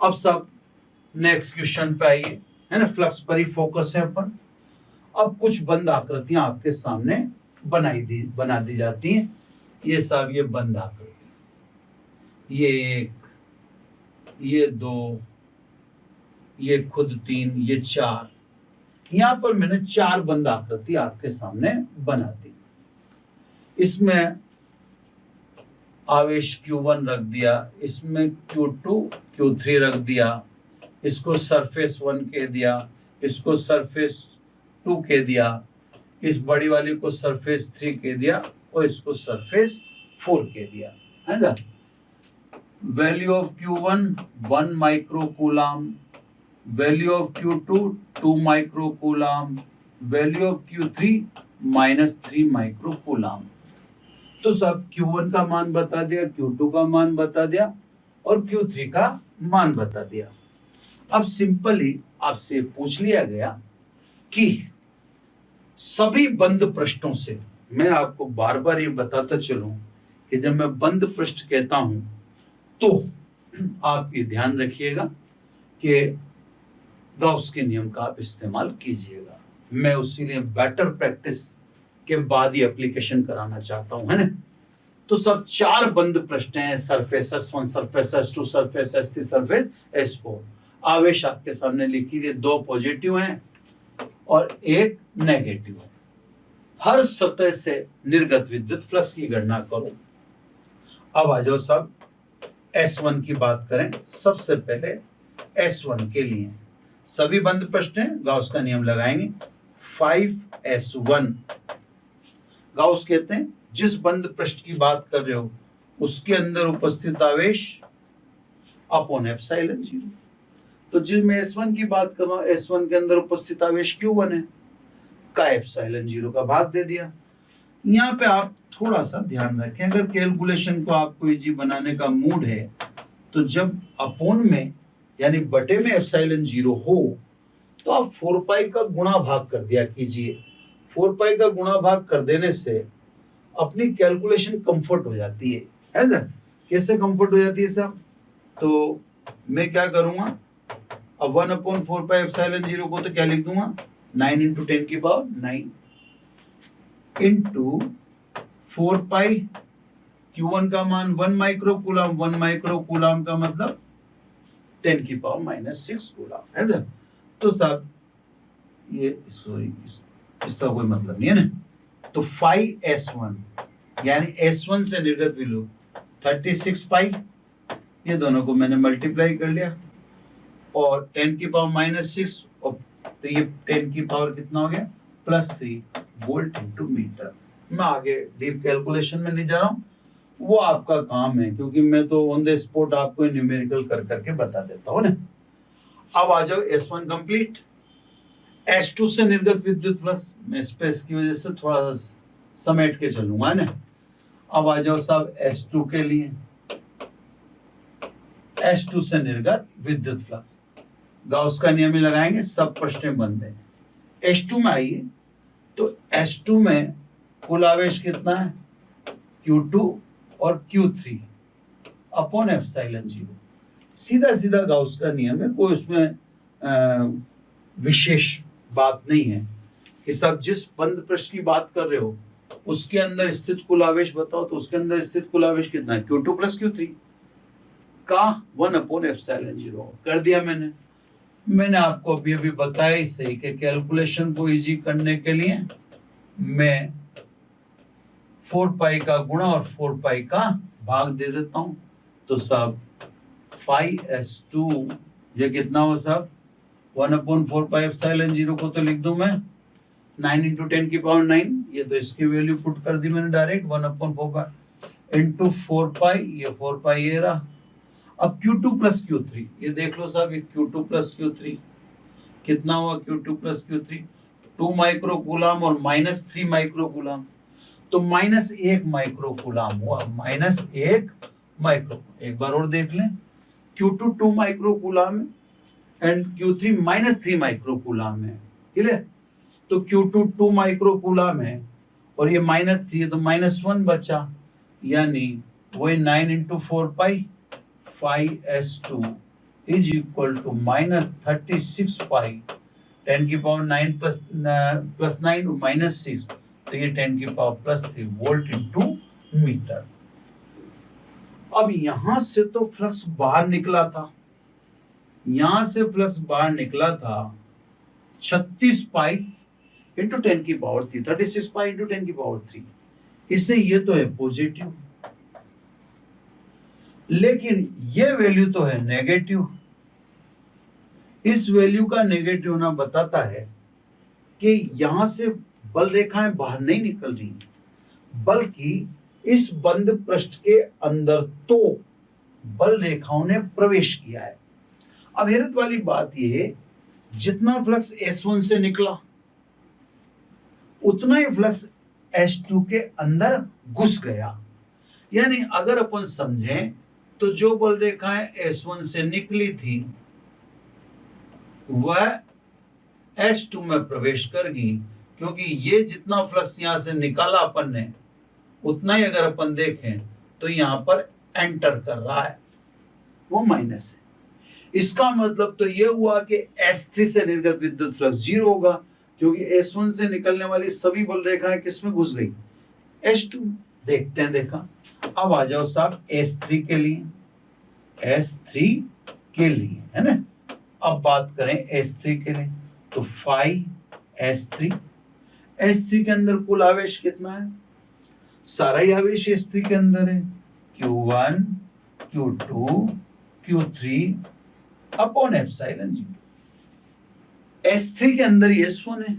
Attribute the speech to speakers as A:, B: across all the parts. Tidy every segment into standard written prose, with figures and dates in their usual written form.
A: अब सब next question पे आइए, है ना, फ्लक्स पर ही फोकस है अपन। अब कुछ बंद आकृतियां आपके सामने बना दी जाती हैं। ये सब ये बंद आकृति, ये एक, ये दो, ये खुद तीन, ये चार। यहां पर मैंने चार बंद आकृति आपके सामने बना दी। इसमें आवेश Q1 रख दिया, इसमें Q2 Q3 रख दिया, इसको सरफेस 1 कह दिया, इसको सरफेस 2 कह दिया, इस बड़ी वाली को सरफेस 3 कह दिया और इसको सरफेस 4 कह दिया, है ना। Value of Q1 1 microcoulomb, value of Q2 2 microcoulomb, value of Q3 -3 microcoulomb. तो सब Q1 का मान बता दिया, Q2 का मान बता दिया और Q3 का मान बता दिया। अब सिंपली आपसे पूछ लिया गया कि सभी बंद पृष्ठों से, मैं आपको बार बार ये बताता चलूं कि जब मैं बंद पृष्ठ कहता हूं तो आप ये ध्यान रखिएगा कि गॉस के नियम का आप इस्तेमाल कीजिएगा। मैं उसी लिए बेटर प्रैक्टिस के बाद ही एप्लीकेशन कराना चाहता हूं, है ना। तो सब चार बंद पृष्ठ हैं, surface S1, surface S2, surface S3, surface S4। आवेश आपके सामने लिखी है, दो पॉजिटिव हैं और एक नेगेटिव है। हर सतह से निर्गत विद्युत फ्लक्स की गणना करो। अब आ जाओ सब S1 की बात करें। सबसे पहले S1 के लिए सभी बंद पृष्ठ हैं, गॉस का नियम लगाएंगे। 5S1 गॉस कहते हैं जिस बंद पृष्ठ की बात कर रहे हो उसके अंदर उपस्थित आवेश अपॉन एप्सिलॉन 0। तो जिस मैं S1 की बात कर रहा हूं, S1 के अंदर उपस्थित आवेश Q1 है, का एप्सिलॉन 0 का भाग दे दिया। यहाँ पे आप थोड़ा सा ध्यान रखें, अगर कैलकुलेशन को आपको इजी बनाने का मूड है तो जब अपोन में यानी बटे में एप्सिलॉन 0 हो तो आप 4 पाई का गुणा भाग कर दिया कीजिए। 4 पाई का गुणा भाग कर देने से अपनी कैलकुलेशन कंफर्ट हो जाती है ना। कैसे कंफर्ट हो जाती है साहब? तो मैं क्या करूंगा, अब 1/4 पाई एप्सिलॉन 0 को तो क्या लिख दूंगा, 9 × 10⁹ इंटू 4 पाई Q1 का मान 1 माइक्रोकूलम, 1 माइक्रोकूलम का मतलब 10⁻⁻6 कूलम, है ना। तो साहब ये सॉरी इसका कोई मतलब नहीं है ना। तो 5S1 यानी S1 से निर्गत वैल्यू 36 पाई, ये दोनों को मैंने मल्टीप्लाई कर लिया और 10⁻⁻6 और तो ये 10 की पावर कितना हो गया +3 वोल्ट इंटू मीटर। मैं आगे डीप कैलकुलेशन में नहीं जा रहा हूँ, वो आपका काम है क्योंकि मैं तो ऑन द स्पॉट आपको न्यूमेरिकल कर करके बता देता हूँ ना। अब आ जाओ S1 कंप्लीट। S2 से निर्गत विद्युत फ्लक्स, मैं स्पेस की वजह से थोड़ा सा समेट के चलूंगा ना। अब आ जाओ साहब S2 के लिए, S2 से निर्गत विद्युत फ्लक्स गॉस का नियम ही लगाएंगे, सब पृष्ठें बंद है। S2 में आइए तो S2 में कुल आवेश कितना है, Q2 और Q3 अपॉन एप्सिलॉन 0। सीधा सीधा गॉस का नियम है, कोई उसमें विशेष बात नहीं है कि सब जिस बंद पृष्ठ की बात कर रहे हो उसके अंदर स्थित कुल आवेश बताओ, तो उसके अंदर स्थित कुल आवेश कितना है, Q2 + Q3 का 1/ε0 कर दिया मैंने आपको अभी अभी बताया ही सही कि कैलकुलेशन को इजी करने के लिए मैं 4 पाई का गुणा और 4 पाई का भाग दे देता हूं। तो सब 5S2 ये कितना हो साहब, 1/4 पाई एप्सिलॉन 0 को तो लिख दूं मैं 9 × 10⁹, ये तो इसकी वैल्यू पुट कर दी मैंने डायरेक्ट 1/4 पाई इंटू 4 पाई, ये 4 पाई ये रहा। अब Q2 + Q3 ये देख लो साहब, ये Q2 + Q3 कितना हुआ, Q2 + Q3 2 माइक्रोकूलम और -3 माइक्रोकूलम, तो -1 माइक्रोकूलम हुआ, -1 माइक्रो। एक बार और देख लें, Q2 2 microcoulomb and Q3 -3 microcoulomb है, क्लियर। तो Q2 2 माइक्रोकूलम है और ये -3 तो -1 बचा, यानी वही 9 × 4 पाई 5S2 इज इक्वल टू -36 पाई 10 की पावर 9 प्लस 9 -6, तो ये 10 की पावर +3 वोल्ट इनटू मीटर। अब यहां से तो फ्लक्स बाहर निकला था, यहां से फ्लक्स बाहर निकला था 36 पाई इंटू 10 की पावर 3, 36 पाई इंटू 10 की पावर 3। इससे ये तो है पॉजिटिव, लेकिन ये वैल्यू तो है नेगेटिव। इस वैल्यू का नेगेटिव होना बताता है कि यहां से बल रेखाएं बाहर नहीं निकल रही, बल्कि इस बंद पृष्ठ के अंदर तो बल रेखाओं ने प्रवेश किया है। अब हैरत वाली बात यह है, जितना फ्लक्स S1 से निकला उतना ही फ्लक्स S2 के अंदर घुस गया। यानी अगर अपन समझें तो जो बल रेखाएं S1 से निकली थी वह S2 में प्रवेश कर गई, क्योंकि ये जितना फ्लक्स यहां से निकाला अपन ने उतना ही अगर अपन देखें तो यहां पर एंटर कर रहा है, वो माइनस है। इसका मतलब तो ये हुआ कि S3 से निर्गत विद्युत फ्लक्स 0 होगा, क्योंकि S1 से निकलने वाली सभी बल रेखाएं किसमें घुस गई? S2। देखते हैं, देखा। अब आ जाओ साहब S3 के लिए, S3 के लिए है ना। अब बात करें S3 के लिए, तो फाई S3, S3 के अंदर कुल आवेश कितना है? सारा ही आवेश S3 के अंदर है, Q1 Q2 Q3 upon epsilon जी। S3 के अंदर ही S1 है,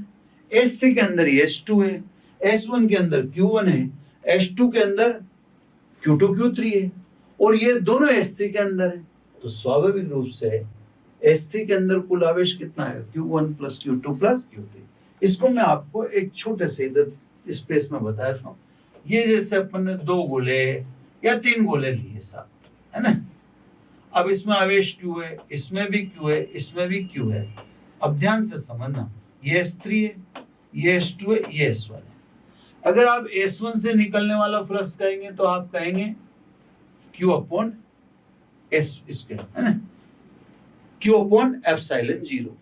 A: S3 के अंदर ही S2 है, S1 के अंदर Q1 है, S2 के अंदर Q2 Q3 है, और ये दोनों S3 के अंदर है। तो स्वाभाविक रूप से S3 के अंदर कुल आवेश कितना है? Q1 plus Q2 plus Q3। इसको मैं आपको एक छोटे से इधर स्पेस में बता रहा हूँ। ये जैसे अपन ने 2 गोले या 3 गोले लिए साहब, है ना। अब इसमें आवेश Q है, इसमें भी Q है, इसमें भी Q है। अब ध्यान से समझना, ये S3 है, ये S2 है, ये S1 है। अगर आप S1 से निकलने वाला फ्लक्स कहेंगे तो आप कहेंगे Q अपॉन S, इसके है ना, Q अपॉन एप्सिलॉन 0।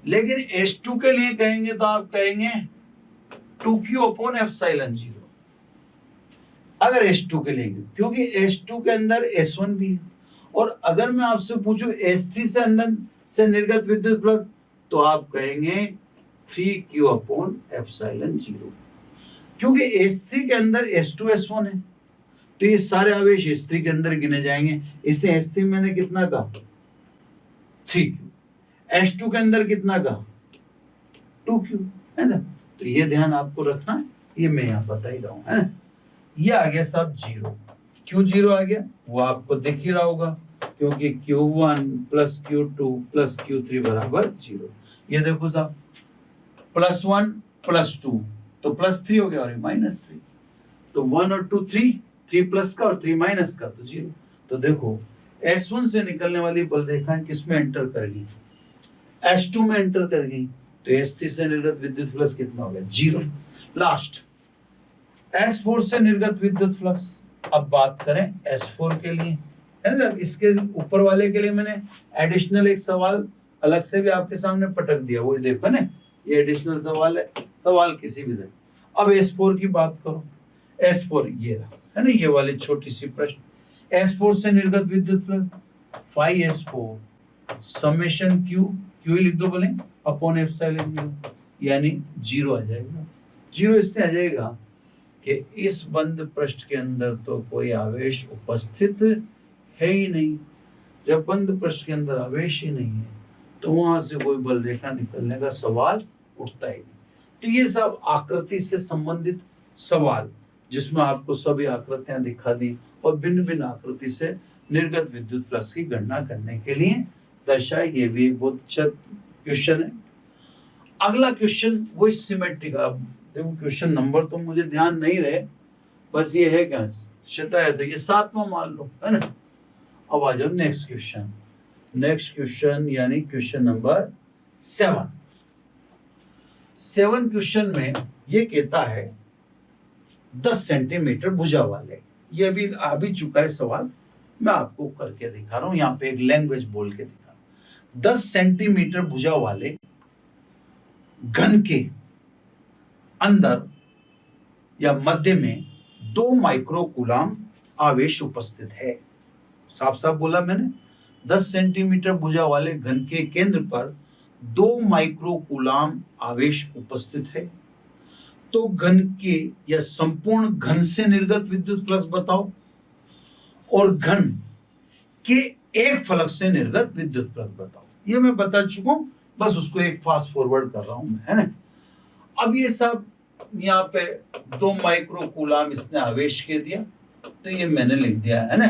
A: लेकिन S2 के लिए कहेंगे तो आप कहेंगे 2Q अपॉन एप्सिलॉन 0। अगर S2 के लिए, क्योंकि S2 के अंदर S1 भी है। और अगर मैं आपसे पूछूं S3 से अंदर से निर्गत विद्युत फ्लक्स, तो आप कहेंगे 3Q अपॉन एप्सिलॉन 0। क्योंकि S3 के अंदर S2 S1 है, तो ये सारे आवेश S3 के अंदर गिने जाएंगे। इससे S3 मैंने कितना कहा? 3Q। S2 के अंदर कितना कहा? 2Q, है ना। तो ये ध्यान आपको रखना है, ये मैं यहाँ बता ही रहा हूँ, है ना। ये आ गया साहब 0। क्यों 0 आ गया वो आपको दिख ही रहा होगा, क्योंकि Q1 plus Q2 plus Q3 बराबर 0। ये देखो साहब, +1 +2 तो +3 हो गया, और -3 तो 1 और 2 3 प्लस का और 3 माइनस का, तो 0। तो देखो S1 से निकलने वाली बल रेखाएं किसमें एंटर कर गई? S2 में एंटर कर गई। तो S3 से निर्गत विद्युत फ्लक्स कितना हो गया? 0। लास्ट S4 से निर्गत विद्युत फ्लक्स। अब बात करें S4 के लिए, है ना। इसके ऊपर वाले के लिए मैंने एडिशनल एक सवाल अलग से भी आपके सामने पटक दिया, वो देखो ना, ये एडिशनल सवाल है, सवाल किसी भी तरह। अब S4 की बात करो, S4 ये रहा, है ना, ये वाली छोटी सी प्रश्न। S4 से निर्गत विद्युत फ्लक्स 5S4 समेशन Q लिख दो बोले अपॉन एप्सिलॉन 0, यानी 0 आ जाएगा। 0 इससे आ जाएगा कि इस बंद पृष्ठ के अंदर तो कोई आवेश उपस्थित है ही नहीं। जब बंद पृष्ठ के अंदर आवेश ही नहीं है तो वहां से कोई बल रेखा निकलने का सवाल उठता ही नहीं। तो ये सब आकृति से संबंधित सवाल, जिसमें आपको सभी आकृतियां दिखा दी और भिन्न भिन्न आकृति से निर्गत विद्युत फ्लक्स की गणना करने के लिए दर्शाई। ये भी बहुत अच्छा क्वेश्चन है। अगला क्वेश्चन वो सिमेट्री का। देखो क्वेश्चन नंबर तो मुझे ध्यान नहीं रहे, बस ये है क्या छठा है तो ये 7वां मान लो, है ना। अब आ जाओ नेक्स्ट क्वेश्चन। नेक्स्ट क्वेश्चन यानी क्वेश्चन नंबर 7। 7 क्वेश्चन में ये कहता है 10 सेंटीमीटर भुजा वाले, ये अभी आ भी चुका है सवाल, मैं आपको करके दिखा रहा हूं, यहाँ पे एक लैंग्वेज बोल के दिखा रहा हूं। 10 सेंटीमीटर भुजा वाले घन के अंदर या मध्य में 2 माइक्रोकूलाम आवेश उपस्थित है। साफ साफ बोला मैंने, 10 सेंटीमीटर भुजा वाले घन के केंद्र पर 2 माइक्रोकूलाम आवेश उपस्थित है। तो घन के या संपूर्ण घन से निर्गत विद्युत फ्लक्स बताओ, और घन के एक फलक से निर्गत विद्युत फ्लक्स बताओ। ये मैं बता चुका हूं, बस उसको एक फास्ट फॉरवर्ड कर रहा हूं मैं, है ना। अब ये सब यहाँ पे 2 माइक्रोकूलाम इसने आवेश के दिया, तो ये मैंने लिख दिया, है ना।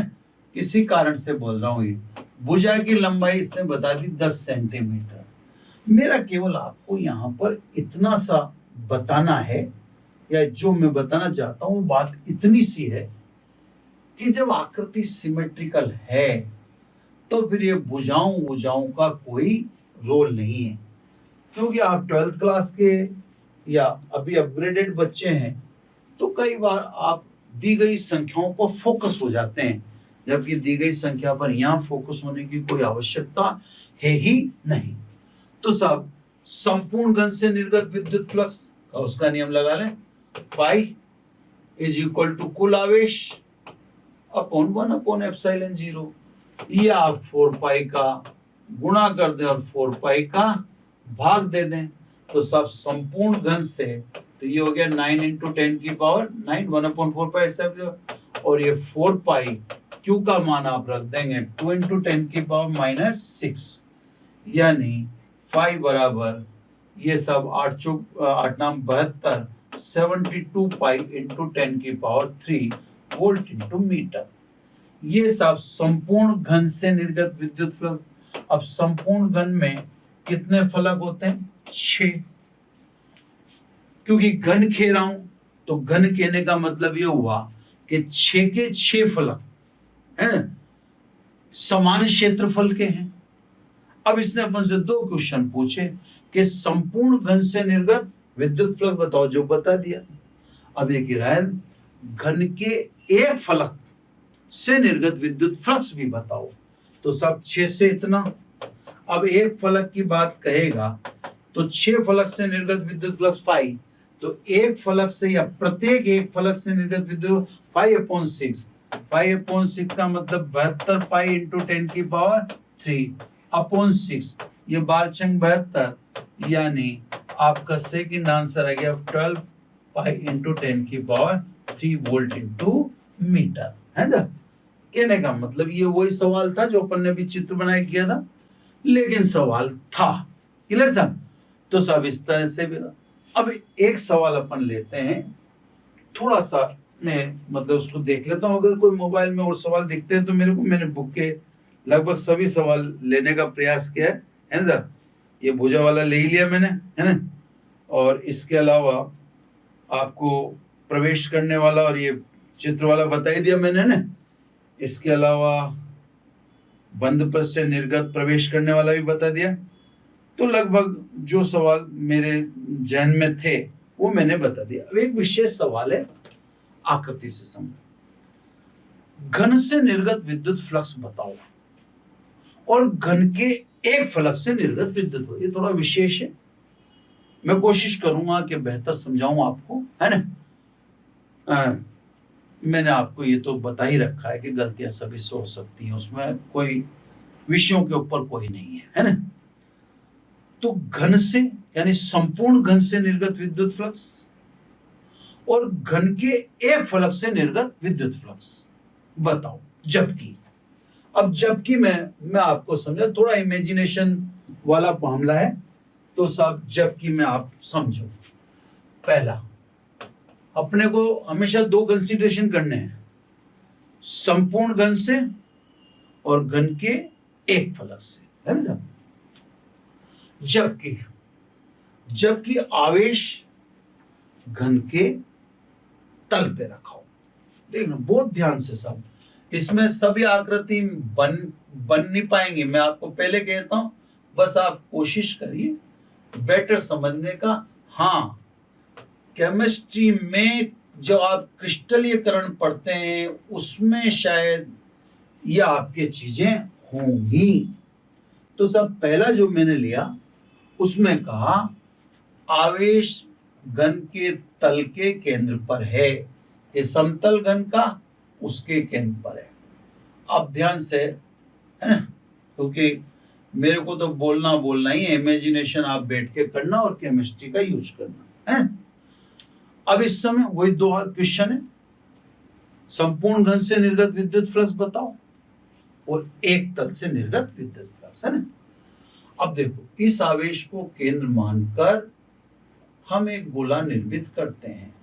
A: किसी कारण से बोल रहा हूं, ये भुजा की लंबाई इसने बता दी 10 सेंटीमीटर। मेरा केवल आपको यहाँ पर इतना सा बताना है, या जो मैं बताना चाहता हूं बात इतनी सी है कि जब आकृति सिमेट्रिकल है तो फिर ये भुजाओं का कोई रोल नहीं है। क्योंकि आप 12th क्लास के या अभी अपग्रेडेड बच्चे हैं, तो कई बार आप दी गई संख्याओं पर फोकस हो जाते हैं, जबकि दी गई संख्या पर यहां फोकस होने की कोई आवश्यकता है ही नहीं। तो सब संपूर्ण घन से निर्गत विद्युत फ्लक्स का उसका नियम लगा लें, फाई इज इक्वल टू कुल आवेश अपॉन 1/ε0। ये आप 4 पाई का गुणा कर दें और 4 पाई का भाग दे दें, तो सब संपूर्ण घन से, तो ये हो गया 9 × 10 की पावर 9, 1/4 पाई सब, और ये 4 पाई क्यू का मान आप रख देंगे 2 × 10 की पावर -6, यानी फाई बराबर ये सब 8 नाम 72, 72 पाई × 10 की पावर 3 वोल्ट × मीटर। ये सब संपूर्ण घन से निर्गत विद्युत फ्लक्स। अब संपूर्ण घन में कितने फलक होते हैं? 6। क्योंकि घन खे रहा हूं, तो घन कहने का मतलब ये हुआ कि 6 के 6 फलक, है ना, समान क्षेत्रफल के हैं। अब इसने अपन से 2 क्वेश्चन पूछे कि संपूर्ण घन से निर्गत विद्युत फ्लक्स बताओ, जो बता दिया। अब ये कह रहा है घन के एक फलक से निर्गत विद्युत फ्लक्स भी बताओ, तो सब 6 से इतना। अब एक फलक की बात कहेगा तो 6 फलक से निर्गत विद्युत फ्लक्स फाई, तो एक फलक से या प्रत्येक एक फलक से निर्गत विद्युत 5/6, 5/6 का मतलब 72 पाई × 10 की पावर 3/6, ये 12×6 72, यानी आपका सेकंड आंसर आ गया 12 पाई × 10 की पावर 3 वोल्ट × मीटर, है ना। कहने का मतलब ये वही सवाल था जो अपन ने भी चित्र बनाया किया था, लेकिन सवाल था क्लियर साहब। तो सब इस तरह से भी। अब एक सवाल अपन लेते हैं, थोड़ा सा मैं मतलब उसको देख लेता हूं, अगर कोई मोबाइल में और सवाल दिखते हैं तो मेरे को, मैंने बुक के लगभग सभी सवाल लेने का प्रयास किया है ना। ये भुजा वाला ले ही लिया मैंने, है ना, और इसके अलावा आपको प्रवेश करने वाला और ये चित्र वाला बता ही दिया मैंने ना। इसके अलावा बंद पृष्ठ से निर्गत प्रवेश करने वाला भी बता दिया। तो लगभग जो सवाल मेरे जहन में थे वो मैंने बता दिया। अब एक विशेष सवाल है, आकृति से समझो। घन से निर्गत विद्युत फ्लक्स बताओ और घन के एक फलक से निर्गत विद्युत, ये थोड़ा विशेष है। मैं कोशिश करूंगा कि बेहतर समझाऊं आपको, है ना। मैंने आपको ये तो बता ही रखा है कि गलतियां सभी से हो सकती हैं, उसमें कोई विषयों के ऊपर कोई नहीं है ना। तो घन से यानी संपूर्ण घन से निर्गत विद्युत फ्लक्स और घन के एक फलक से निर्गत विद्युत फ्लक्स बताओ। जबकि अब जबकि मैं आपको समझा, थोड़ा इमेजिनेशन वाला मामला है, तो सब जबकि में आप समझो। पहला, अपने को हमेशा 2 कंसीडरेशन करने हैं, संपूर्ण घन से और घन के एक फलक से, है ना। जबकि आवेश घन के तल पे रखा हो। देखना बहुत ध्यान से सब, इसमें सभी आकृति बन नहीं पाएंगे, मैं आपको पहले कहता हूं, बस आप कोशिश करिए बेटर समझने का। हाँ, केमिस्ट्री में जो आप क्रिस्टलीकरण पढ़ते हैं उसमें शायद ये आपके चीजें होंगी। तो सब पहला जो मैंने लिया उसमें कहा आवेश घन के तल के केंद्र पर है, ये समतल घन का उसके केंद्र पर है। अब ध्यान से, है ना, क्योंकि मेरे को तो बोलना ही है, इमेजिनेशन आप बैठ के करना और केमिस्ट्री का यूज करना है। अब इस समय वही दो क्वेश्चन है, संपूर्ण घन से निर्गत विद्युत फ्लक्स बताओ और एक तल से निर्गत विद्युत फ्लक्स, है ना। अब देखो, इस आवेश को केंद्र मानकर हम एक गोला निर्मित करते हैं।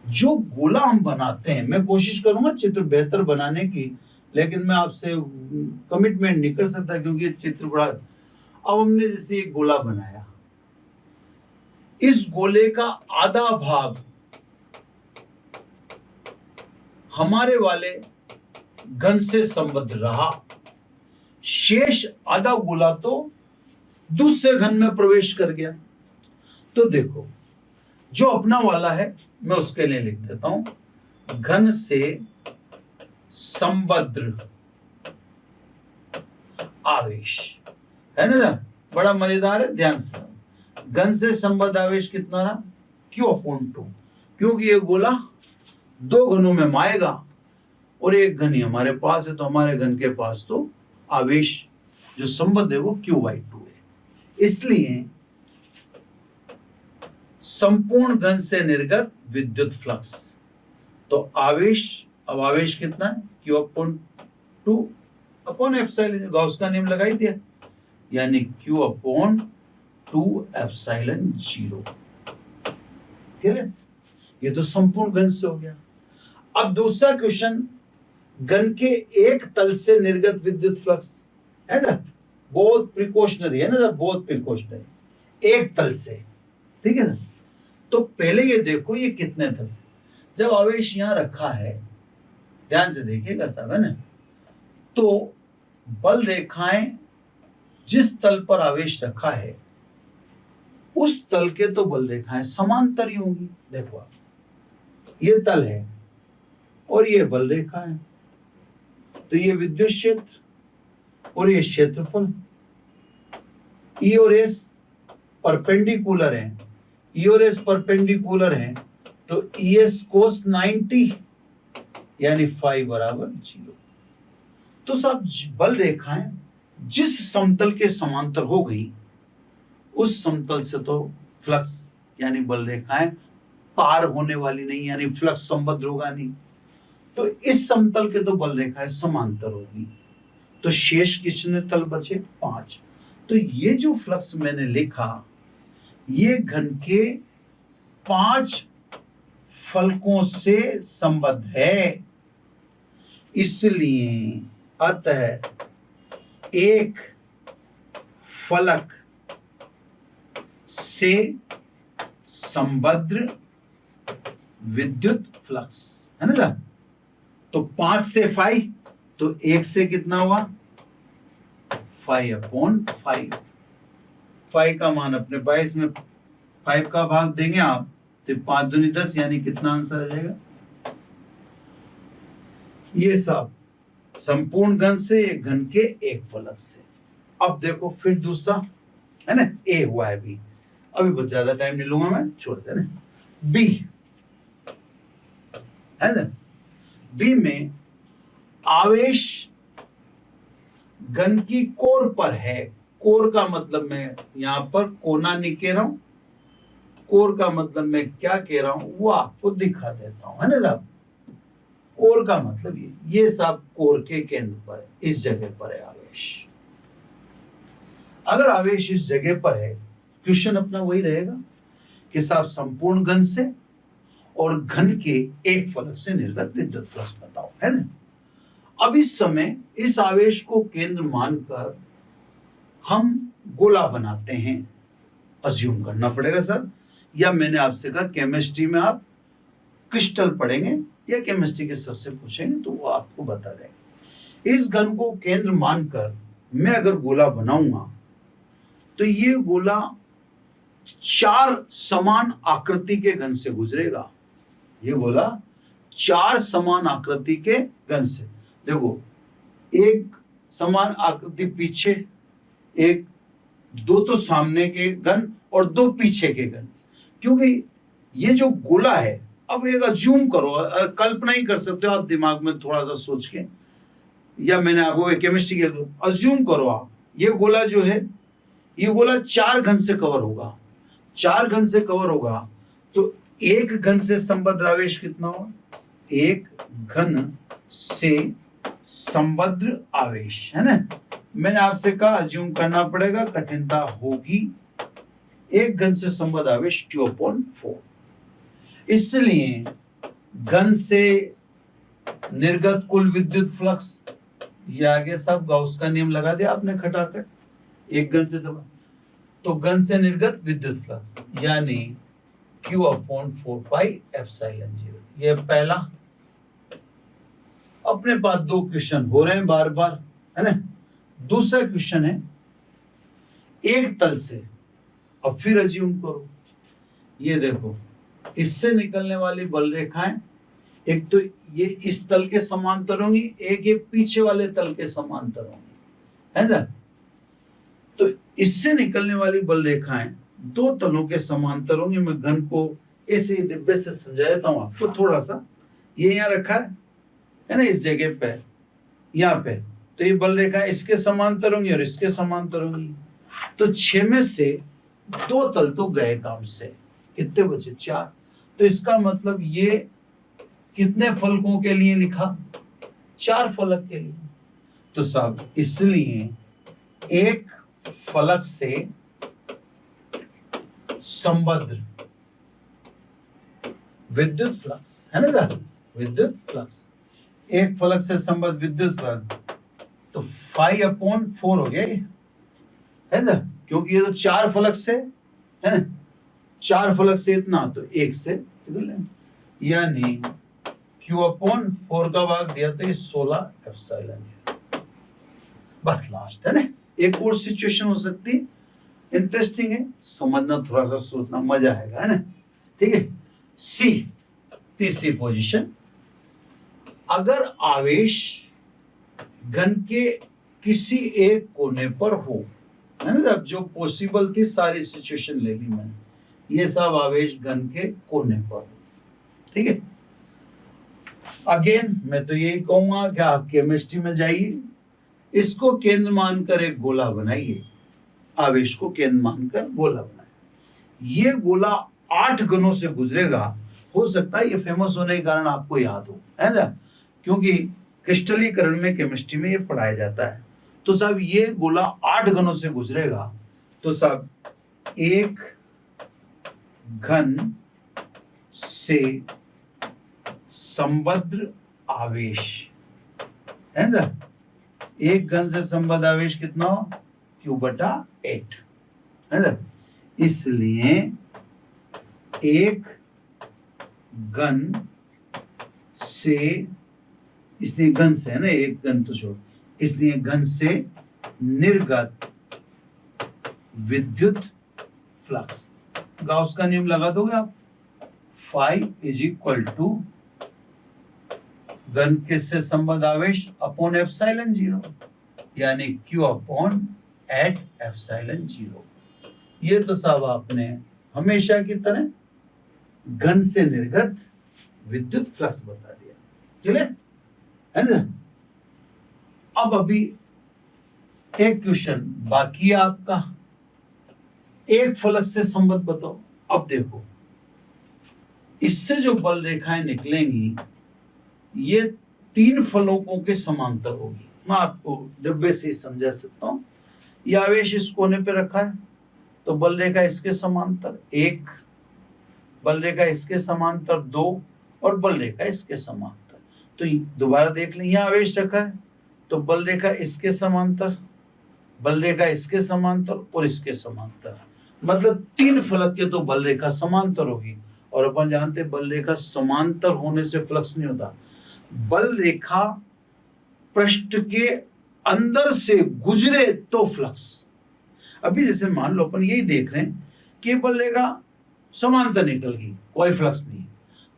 A: जो गोला हम बनाते हैं, मैं कोशिश करूंगा चित्र बेहतर बनाने की, लेकिन मैं आपसे कमिटमेंट नहीं कर सकता क्योंकि चित्र बड़ा। अब हमने जैसे एक गोला बनाया, इस गोले का आधा भाग हमारे वाले घन से संबद्ध रहा, शेष आधा गोला तो दूसरे घन में प्रवेश कर गया। तो देखो, जो अपना वाला है मैं उसके लिए लिख देता हूं, घन से संबद्ध आवेश, है ना। बड़ा मजेदार है, ध्यान से। घन से संबद्ध आवेश कितना रहा, Q/2, क्योंकि ये गोला दो घनों में माएगा और एक घन ही हमारे पास है, तो हमारे घन के पास तो आवेश जो संबद्ध है वो Q/2 है। इसलिए संपूर्ण घन से निर्गत विद्युत फ्लक्स, तो आवेश, अब आवेश कितना है, Q/2 अपॉन एप्सिलॉन, गॉस का नियम लगाई दिया, यानी Q/2 एप्सिलॉन 0। ठीक है, ये तो संपूर्ण घन से हो गया। अब दूसरा क्वेश्चन, घन के एक तल से निर्गत विद्युत फ्लक्स, है ना, बहुत प्रिकॉशनरी है ना, बहुत प्रिकॉशनरी, एक तल से, ठीक है ना। तो पहले ये देखो ये कितने तल से, जब आवेश यहां रखा है, ध्यान से देखिएगा सब, है ना, तो बल रेखाएं जिस तल पर आवेश रखा है उस तल के तो बल रेखाएं समांतर ही होंगी। देखो आप, ये तल है और ये बल रेखा है, तो ये विद्युत क्षेत्र और ये क्षेत्रफल, ई और एस परपेंडिकुलर है, ई और एस परपेंडिकुलर है, तो ई एस कोस 90 यानी फाई बराबर 0। तो सब बल रेखाएं जिस समतल के समांतर हो गई उस समतल से तो फ्लक्स यानी बल रेखाएं पार होने वाली नहीं, यानी फ्लक्स संबद्ध होगा नहीं, तो इस समतल के तो बल रेखाएं समांतर होगी। तो शेष कितने तल बचे, 5। तो ये जो फ्लक्स मैंने लिखा ये घन के 5 फलकों से संबद्ध है, इसलिए अतः एक फलक से संबद्ध विद्युत फ्लक्स, है ना। तो 5 से 5, तो 1 से कितना हुआ, 5/5। 5 का मान अपने पास में 5 का भाग देंगे आप, तो 5 दूनी 10, यानी कितना आंसर आ जाएगा। ये सब संपूर्ण घन से, एक घन के एक फलक से। अब देखो फिर दूसरा, है ना, ए हुआ है बी, अभी बहुत ज्यादा टाइम नहीं लूंगा मैं, छोड़ देना। बी, है ना, बी में आवेश घन की कोर पर है। कोर का मतलब मैं यहां पर कोना नहीं कह रहा हूं, कोर का मतलब मैं क्या कह रहा हूं वो आपको दिखा देता हूं, है ना साहब। कोर का मतलब ये सब कोर के केंद्र पर है, इस जगह पर है आवेश। अगर आवेश इस जगह पर है, क्वेश्चन अपना वही रहेगा कि साहब संपूर्ण घन से और घन के एक फलक से निर्गत विद्युत फ्लक्स बताओ, है ना। अब इस समय इस आवेश को केंद्र मानकर हम गोला बनाते हैं, अज्यूम करना पड़ेगा सर, या मैंने आपसे कहा केमिस्ट्री में आप क्रिस्टल पढ़ेंगे या केमिस्ट्री के सर से पूछेंगे तो वो आपको बता देंगे। इस घन को केंद्र मानकर मैं अगर गोला बनाऊंगा तो ये गोला 4 समान आकृति के घन से गुजरेगा। ये गोला 4 समान आकृति के घन से, देखो, एक समान आकृति पीछे, एक दो तो सामने के घन और दो पीछे के घन, क्योंकि ये जो गोला है, अब एक अज्यूम करो, कल्पना ही कर सकते हो आप दिमाग में थोड़ा सा सोच के, या मैंने आपको केमिस्ट्री के अज्यूम करो आप, ये गोला जो है, ये गोला 4 घन से कवर होगा, 4 घन से कवर होगा, तो एक घन से संबद्ध आवेश कितना होगा? एक घन से संबद्ध आवेश, है ना। मैंने आपसे कहा अज्यूम करना पड़ेगा, कठिनता होगी। एक घन से संबद्ध आवेश Q/4, इसलिए घन से निर्गत कुल विद्युत फ्लक्स, ये आगे सब गाउस का नियम लगा दिया आपने खटाखट, एक घन से संबद्ध, तो घन से निर्गत विद्युत फ्लक्स यानी Q/4 पाई एप्सिलॉन 0। ये पहला। अपने पास 2 क्वेश्चन हो रहे हैं बार बार, है ना। दूसरा क्वेश्चन है, एक तल से, अब फिर अज्यूम करो, ये देखो, इससे निकलने वाली बल रेखाएं, एक तो ये इस तल के समांतर होंगी, एक ये पीछे वाले तल के समांतर होंगी, है ना। तो इससे निकलने वाली बल रेखाएं 2 तलों के समांतर होंगी। मैं घन को ऐसे डिब्बे से समझा देता हूं आपको थोड़ा सा। ये यहाँ रखा है ना, इस जगह पे, यहाँ पे, तो ये बल रेखा इसके समांतर होंगी और इसके समांतर होंगी। तो 6 में से 2 तल तो गए काम से, कितने बचे? 4। तो इसका मतलब ये कितने फलकों के लिए लिखा? 4 फलक के लिए। तो साहब इसलिए एक फलक से संबद्ध विद्युत फ्लक्स, है ना, विद्युत फ्लक्स, एक फलक से संबद्ध विद्युत फ्लक्स, तो 5/4 हो गया, है ना, क्योंकि ये तो 4 फलक से, है ना, 4 फलक से इतना, तो 1 से यानी Q/4 का भाग दिया तो ये 16 एप्सिलॉन है। बस लास्ट, है ना। एक और सिचुएशन हो सकती, इंटरेस्टिंग है, समझना, थोड़ा सा सोचना, मजा आएगा, है ना। ठीक है। सी, तीसरी पोजीशन, अगर आवेश घन के किसी एक कोने पर हो, है ना, जब जो पॉसिबल थी सारी सिचुएशन ले ली मैंने, ये सब आवेश घन के कोने पर हो, ठीक है। अगेन मैं तो यही कहूंगा कि आप केमिस्ट्री में जाइए, इसको केंद्र मानकर एक गोला बनाइए, आवेश को केंद्र मानकर गोला बनाइए। ये गोला 8 घनों से गुजरेगा, हो सकता है ये फेमस होने के कारण आपको याद हो, है ना, क्योंकि क्रिस्टलीकरण में केमिस्ट्री में ये पढ़ाया जाता है। तो साहब ये गोला 8 घनों से गुजरेगा, तो साहब एक घन से संबद्ध आवेश, है ना, एक घन से संबद्ध आवेश कितना हो? Q/8, है ना। इसलिए एक घन से, इसलिए घन से, है ना, एक घन तो छोड़, इसलिए घन से निर्गत विद्युत फ्लक्स, गाउस का नियम लगा दोगे आप, फाई इज इक्वल टू घन के से संबद्ध आवेश अपॉन एप्सिलॉन 0, यानी Q/8 एप्सिलॉन 0। ये तो साहब आपने हमेशा की तरह घन से निर्गत विद्युत फ्लक्स बता दिया, क्लियर है ना। अब अभी एक क्वेश्चन बाकी है आपका, एक फलक से संबद्ध बताओ। अब देखो, इससे जो बल रेखाएं निकलेंगी ये 3 फलकों के समांतर होगी। मैं आपको डिब्बे से समझा सकता हूं। यह आवेश इस कोने पे रखा है, तो बल रेखा इसके समांतर 1, बल रेखा इसके समांतर 2 और बल रेखा इसके समांतर। तो दोबारा देख लें, यहां आवेश रखा है तो बल रेखा इसके समांतर, बल रेखा इसके समांतर और इसके समांतर, मतलब 3 फलक के तो बल रेखा समांतर होगी। और अपन जानते हैं बल रेखा समांतर होने से फ्लक्स नहीं होता, बल रेखा पृष्ठ के अंदर से गुजरे तो फ्लक्स। अभी जैसे मान लो अपन यही देख रहे हैं कि बल रेखा समांतर निकल गई, कोई फ्लक्स नहीं,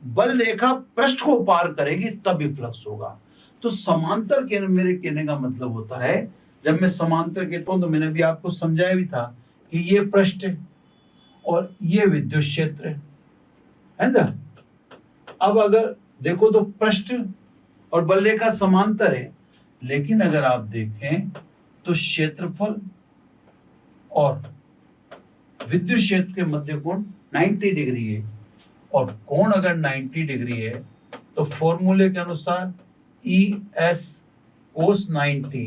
A: बल रेखा पृष्ठ को पार करेगी तभी फ्लक्स होगा। तो समांतर के मेरे कहने का मतलब होता है, जब मैं समांतर कहता हूं तो मैंने भी आपको समझाया भी था कि ये पृष्ठ और ये विद्युत क्षेत्र है ना। अब अगर देखो तो पृष्ठ और बल रेखा समांतर है, लेकिन अगर आप देखें तो क्षेत्रफल और विद्युत क्षेत्र के मध्य कोण 90 डिग्री है, और कोण अगर 90 डिग्री है तो फॉर्मूले के अनुसार e s cos 90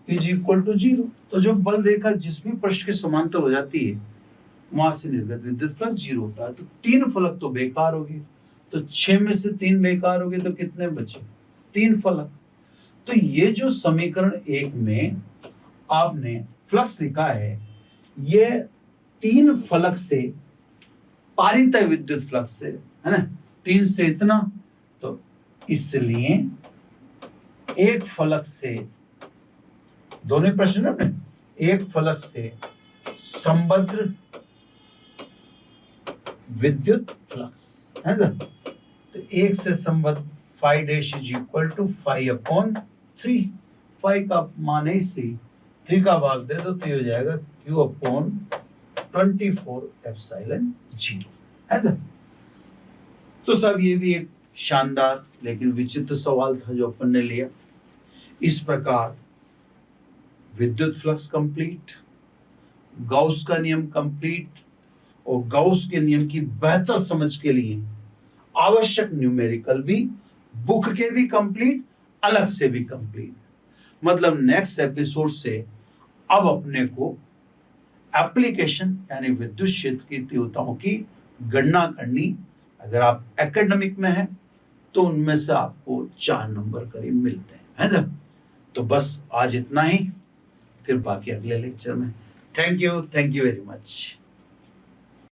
A: is equal to 0। तो जो बल रेखा जिस भी पृष्ठ के समांतर हो जाती है वहां से निर्गत विद्युत फ्लक्स 0 होता है। तो 3 फलक तो बेकार हो गए, तो 6 में से 3 बेकार हो गए तो कितने बचे? 3 फलक। तो ये जो समीकरण 1 में आपने फ्लक्स लिखा है, ये 3 फलक से पारित है विद्युत फ्लक्स से, है ना। 3 से इतना, तो इसलिए एक फलक से, दोनों प्रश्न अपने, एक फलक से संबद्ध विद्युत फ्लक्स है ना। तो एक से संबद्ध phi dash is equal to phi upon 3। फाई का मान है इसी, 3 का भाग दे दो तो ये हो जाएगा क्यू अपॉन 24 एप्सिलॉन 0 है ना। तो सब ये भी एक शानदार लेकिन विचित्र सवाल था जो अपन ने लिया। इस प्रकार विद्युत फ्लक्स कंप्लीट, गाउस का नियम कंप्लीट, और गाउस के नियम की बेहतर समझ के लिए आवश्यक न्यूमेरिकल भी बुक के भी कंप्लीट, अलग से भी कंप्लीट। मतलब नेक्स्ट एपिसोड से अब अपने को एप्लीकेशन यानी विद्युत क्षेत्र की तीव्रताओं की गणना करनी। अगर आप एकेडमिक में हैं तो उनमें से आपको 4 नंबर करीब मिलते हैं, है ना। तो बस आज इतना ही, फिर बाकी अगले लेक्चर में। Thank you very much.